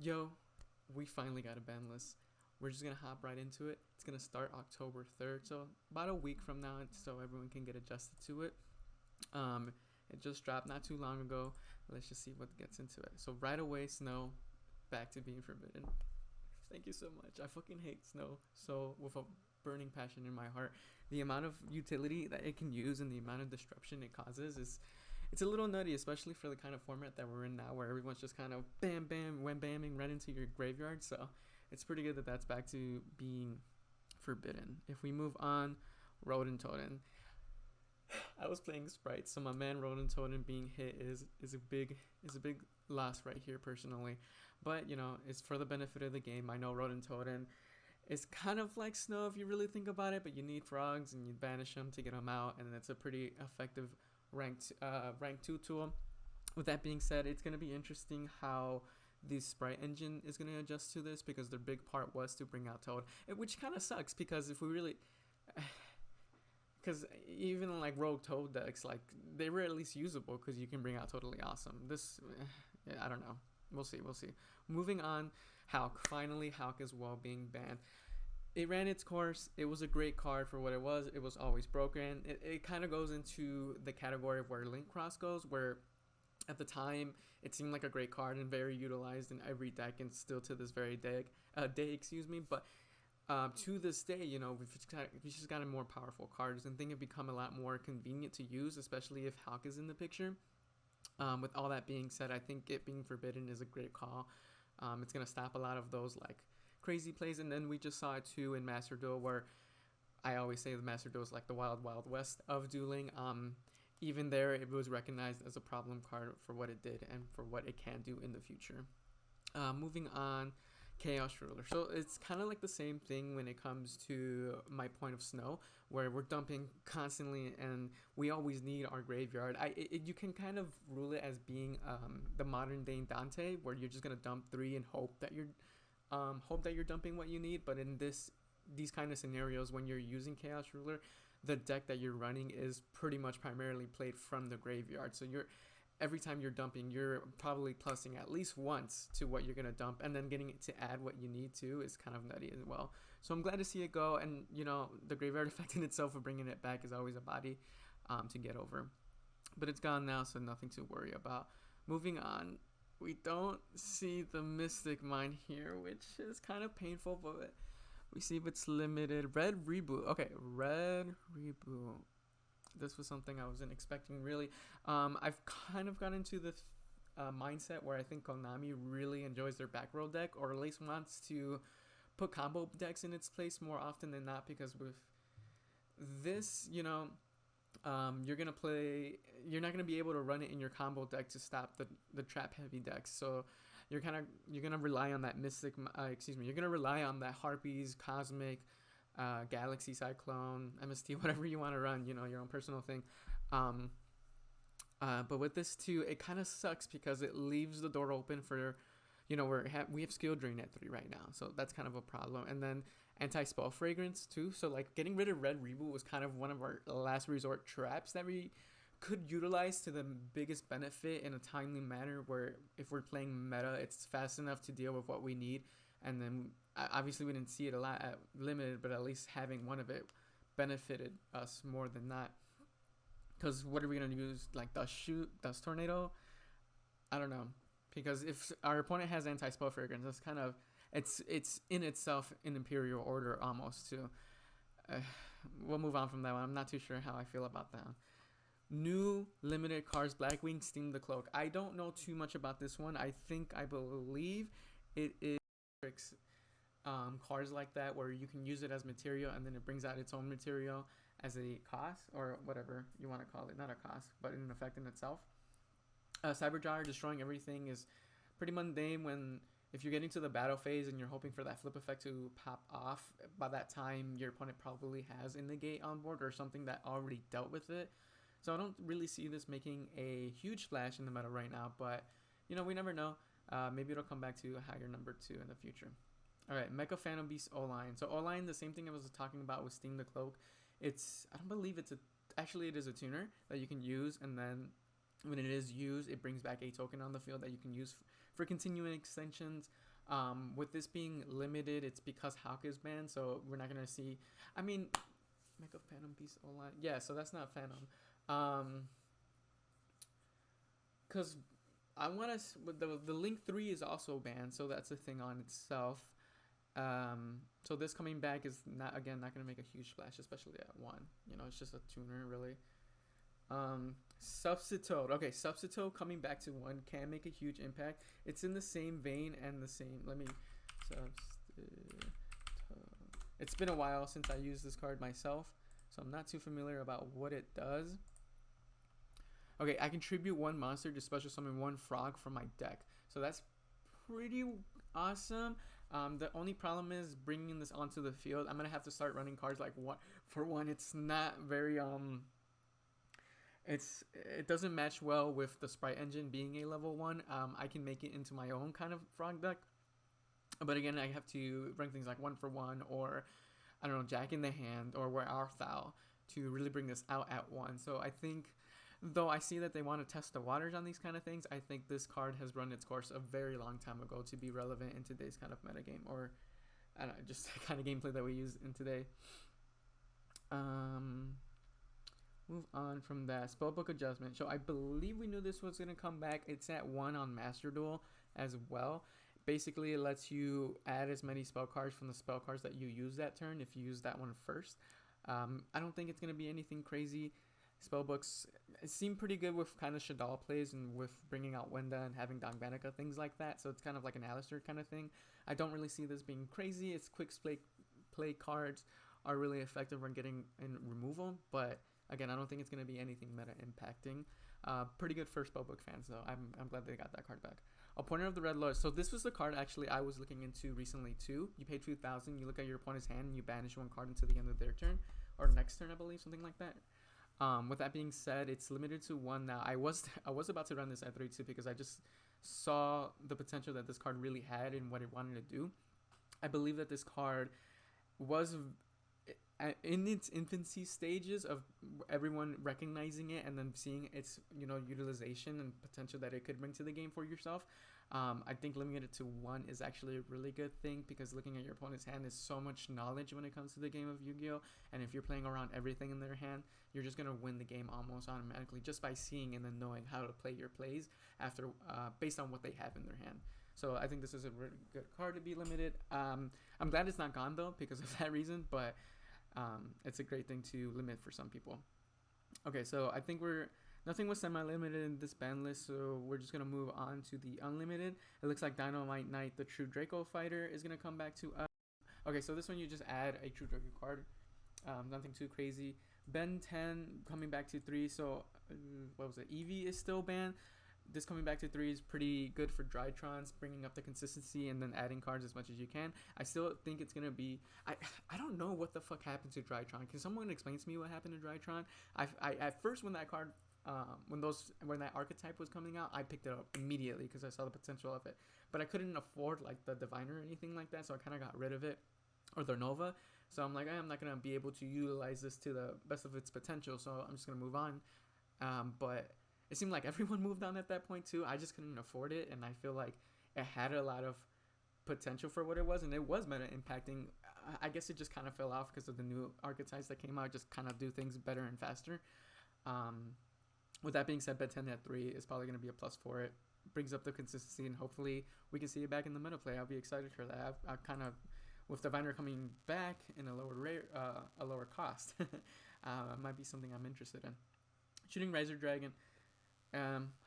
Yo, we finally got a ban list. We're just gonna hop right into it. It's gonna start October 3rd, so about a week from now, so everyone can get adjusted to it. Um, it just dropped not too long ago. Let's just see what gets into it. So right away, snow back to being forbidden. Thank you so much. I fucking hate snow so with a burning passion in my heart. The amount of utility that it can use and the amount of disruption it causes is it's a little nutty, especially for the kind of format that we're in now, where everyone's just kind of bam, bam, wham, bamming right into your graveyard. So it's pretty good that that's back to being forbidden. If we move on, Rodent Totem. I was playing Sprite, so my man Rodent Totem being hit is a big loss right here personally. But you know, it's for the benefit of the game. I know Rodent Totem is kind of like snow if you really think about it, but you need frogs and you banish them to get them out, and it's a pretty effective rank 2 tool. With that being said, it's going to be interesting how the sprite engine is going to adjust to this, because their big part was to bring out Toad, which kind of sucks, because if we really because even like rogue Toad decks, like they were at least usable because you can bring out totally awesome. This yeah, I don't know, we'll see. Moving on, Hulk. Finally, Hulk is well being banned. It ran its course. It was a great card for what it was. It was always broken. It kind of goes into the category of where Link Cross goes, where at the time it seemed like a great card and very utilized in every deck, and still to this very day, excuse me. But to this day, you know, we've just gotten more powerful cards, and things have become a lot more convenient to use, especially if Hulk is in the picture. With all that being said, I think it being forbidden is a great call. It's gonna stop a lot of those like crazy plays, and then we just saw it too in Master Duel, where I always say the Master Duel is like the wild west of dueling. Even there, it was recognized as a problem card for what it did and for what it can do in the future. Moving on, Chaos Ruler. So it's kind of like the same thing when it comes to my point of snow, where we're dumping constantly and we always need our graveyard. You can kind of rule it as being the modern day Dante, where you're just gonna dump three and hope that you're dumping what you need. But in these kind of scenarios, when you're using Chaos Ruler, the deck that you're running is pretty much primarily played from the graveyard. So you're every time you're dumping, you're probably plussing at least once to what you're gonna dump, and then getting it to add what you need to is kind of nutty as well. So I'm glad to see it go, and you know, the graveyard effect in itself of bringing it back is always a body to get over. But it's gone now, so nothing to worry about. Moving on, we don't see the Mystic Mine here, which is kind of painful, but we see it's limited. Red Reboot. Okay, Red Reboot. This was something I wasn't expecting, really. I've kind of got into the mindset where I think Konami really enjoys their back row deck, or at least wants to put combo decks in its place more often than not, because with this, you know, you're not gonna be able to run it in your combo deck to stop the trap heavy decks. So you're gonna rely on that you're gonna rely on that Harpies, Cosmic, Galaxy, Cyclone, MST, whatever you want to run, you know, your own personal thing. But with this too, it kind of sucks because it leaves the door open for, you know, we have skill drain at 3 right now, so that's kind of a problem. And then anti-spell fragrance too, so like getting rid of Red Reboot was kind of one of our last resort traps that we could utilize to the biggest benefit in a timely manner, where if we're playing meta, it's fast enough to deal with what we need. And then obviously we didn't see it a lot at limited, but at least having one of it benefited us more than not. Because what are we gonna use, like dust tornado? I don't know, because if our opponent has anti-spell fragrance, that's kind of it's in itself an inferior order almost too. uh, we'll move on from that one. I'm not too sure how I feel about that. New limited cards, Blackwing Steam the Cloak. I don't know too much about this one. I believe it is cards like that, where you can use it as material, and then it brings out its own material as a cost, or whatever you want to call it. Not a cost, but an effect in itself. Cyberjar destroying everything is pretty mundane. When if you're getting to the battle phase and you're hoping for that flip effect to pop off, by that time your opponent probably has in negate on board or something that already dealt with it. So I don't really see this making a huge splash in the meta right now, but you know, we never know. Maybe it'll come back to a higher number 2 in the future. All right, Mecha Phantom Beast O-Line. So O-Line, the same thing I was talking about with Steam the Cloak. I don't believe actually it is a tuner that you can use, and then when it is used, it brings back a token on the field that you can use for continuing extensions. With this being limited, it's because Hulk is banned, so we're not gonna see. I mean, Mega Phantom Beast online. Yeah, so that's not Phantom. Cause I want to. The Link 3 is also banned, so that's a thing on itself. So this coming back is not gonna make a huge splash, especially at 1. You know, it's just a tuner really. Substitute. Okay, Substitute coming back to 1 can make a huge impact. It's in the same vein and the same. Let me. It's been a while since I used this card myself, so I'm not too familiar about what it does. Okay, I contribute 1 monster to special summon 1 frog from my deck, so that's pretty awesome. The only problem is bringing this onto the field. I'm gonna have to start running cards like what for one. It's not very it doesn't match well with the Sprite Engine being a level 1. I can make it into my own kind of frog deck, but again, I have to bring things like 1 for 1 or I don't know, Jack in the Hand or Where Art Thou to really bring this out at 1. So I think, though I see that they want to test the waters on these kind of things, I think this card has run its course a very long time ago to be relevant in today's kind of metagame, or I don't know, just the kind of gameplay that we use in today. Move on from that. Spellbook Adjustment. So I believe we knew this was going to come back. It's at 1 on Master Duel as well. Basically, it lets you add as many spell cards from the spell cards that you use that turn if you use that one first. I don't think it's going to be anything crazy. Spellbooks seem pretty good with kind of Shaddoll plays and with bringing out Wenda and having Dogmanica, things like that. So it's kind of like an Alistair kind of thing. I don't really see this being crazy. Its quick play cards are really effective when getting in removal, but again, I don't think it's going to be anything meta impacting. Pretty good for Spellbook fans though. I'm glad they got that card back. Appointer of the Red Lord. So this was the card actually I was looking into recently too. You pay 2,000, you look at your opponent's hand, and you banish 1 card until the end of their turn, or next turn, I believe, something like that. With that being said, it's limited to 1 now. I was about to run this at 3 too because I just saw the potential that this card really had and what it wanted to do. I believe that this card was in its infancy stages of everyone recognizing it and then seeing its utilization and potential that it could bring to the game for yourself. I think limiting it to 1 is actually a really good thing because looking at your opponent's hand is so much knowledge when it comes to the game of Yu-Gi-Oh! And if you're playing around everything in their hand, you're just gonna win the game almost automatically just by seeing and then knowing how to play your plays after based on what they have in their hand. So I think this is a really good card to be limited. I'm glad it's not gone though because of that reason, but it's a great thing to limit for some people. Okay, so I think nothing was semi-limited in this ban list, so we're just going to move on to the unlimited. It looks like Dynamite Knight, the True Draco Fighter, is going to come back to us. Okay, so this one you just add a True Draco card. Nothing too crazy. Ben 10 coming back to 3, so what was it? Eevee is still banned. This coming back to 3 is pretty good for Drytrons, bringing up the consistency and then adding cards as much as you can. I still think it's going to be... I don't know what the fuck happened to Drytron. Can someone explain to me what happened to Drytron? At first, when that card... when that archetype was coming out, I picked it up immediately because I saw the potential of it. But I couldn't afford like the Diviner or anything like that, so I kind of got rid of it. Or the Nova. So I'm like, I'm not going to be able to utilize this to the best of its potential, so I'm just going to move on. But... it seemed like everyone moved on at that point too. I just couldn't afford it, and I feel like it had a lot of potential for what it was, and it was meta impacting. I guess it just kind of fell off because of the new archetypes that came out, just kind of do things better and faster. With that being said, Bet 10 at 3 is probably going to be a plus for it. Brings up the consistency, and hopefully we can see it back in the meta play. I'll be excited for that. I kind of, with Diviner coming back in a lower cost, might be something I'm interested in. Shooting Razor Dragon.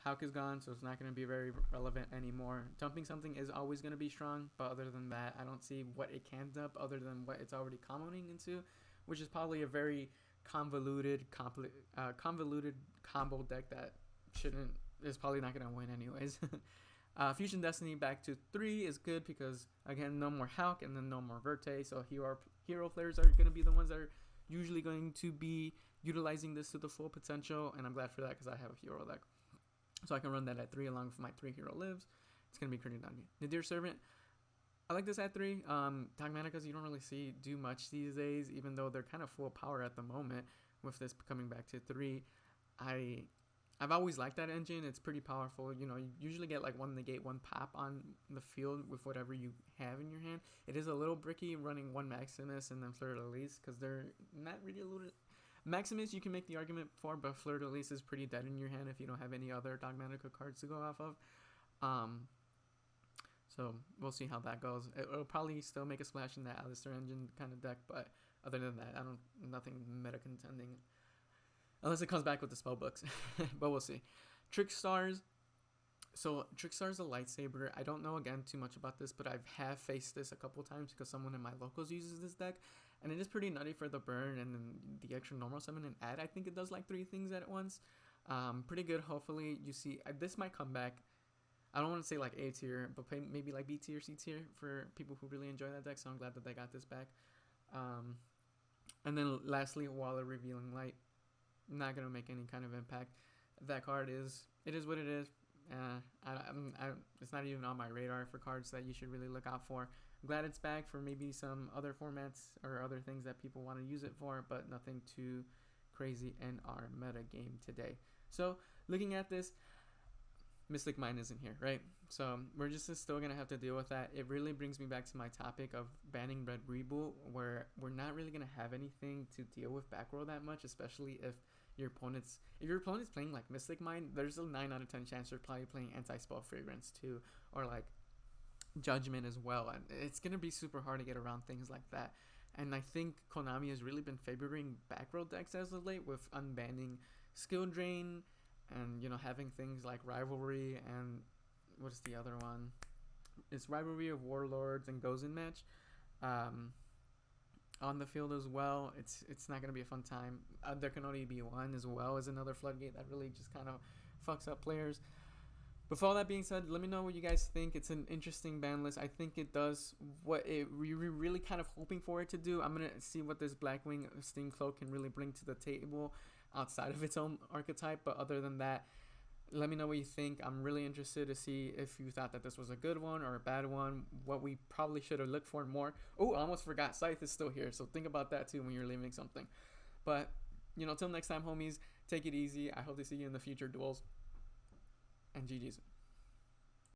Hulk is gone, so it's not going to be very relevant anymore. Dumping something is always going to be strong, but other than that, I don't see what it can dump other than what it's already comboing into, which is probably a very convoluted combo deck that is probably not going to win anyways. Fusion Destiny back to 3 is good because, again, no more Hulk and then no more Verte, so hero players are going to be the ones that are usually going to be utilizing this to the full potential, and I'm glad for that because I have a hero deck. So I can run that at 3 along with my 3 hero lives. It's going to be pretty done. Nadir Servant, I like this at 3. Dogmaticas you don't really see do much these days, even though they're kind of full power at the moment with this coming back to 3. I I've always liked that engine. It's pretty powerful. You know, you usually get like one negate, one pop on the field with whatever you have in your hand. It is a little bricky running one Maximus and then Fleur de Lis because they're not really eluded. Maximus you can make the argument for, but Fleur de Lis is pretty dead in your hand if you don't have any other Dogmatica cards to go off of. So we'll see how that goes. It'll probably still make a splash in that Alistair engine kind of deck, but other than that, nothing meta contending. Unless it comes back with the spell books. But we'll see. Trickstar's. So Trickstar's a lightsaber. I don't know again too much about this, but I have faced this a couple times because someone in my locals uses this deck. And it is pretty nutty for the burn and then the extra normal summon and add. I think it does like 3 things at once. Pretty good. Hopefully you see this might come back. I don't want to say like A tier, but maybe like B tier, C tier for people who really enjoy that deck. So I'm glad that they got this back. And then lastly, Waller Revealing Light. Not gonna make any kind of impact. That card is what it is. It's not even on my radar for cards that you should really look out for. I'm glad it's back for maybe some other formats or other things that people want to use it for, but nothing too crazy in our meta game today. So looking at this, Mystic Mine isn't here, right? So we're just still gonna have to deal with that. It really brings me back to my topic of banning Red Reboot, where we're not really gonna have anything to deal with back row that much, especially if your opponent's playing like Mystic Mine. There's a 9 out of 10 chance they're probably playing Anti-Spell Fragrance too, or like Judgment as well, and it's gonna be super hard to get around things like that. And I think Konami has really been favoring back row decks as of late with unbanning Skill Drain and, you know, having things like Rivalry and what's the other one? It's Rivalry of Warlords and Gozen Match on the field as well. It's not gonna be a fun time. There can only be one as well as another floodgate that really just kind of fucks up players. With all that being said, let me know what you guys think. It's an interesting ban list. I think it does what we were really kind of hoping for it to do. I'm gonna see what this Blackwing Steam Cloak can really bring to the table outside of its own archetype. But other than that, let me know what you think. I'm really interested to see if you thought that this was a good one or a bad one, what we probably should have looked for more. Oh, I almost forgot, Scythe is still here, so think about that too when you're leaving something. But, you know, till next time, homies, take it easy. I hope to see you in the future duels, and GG's.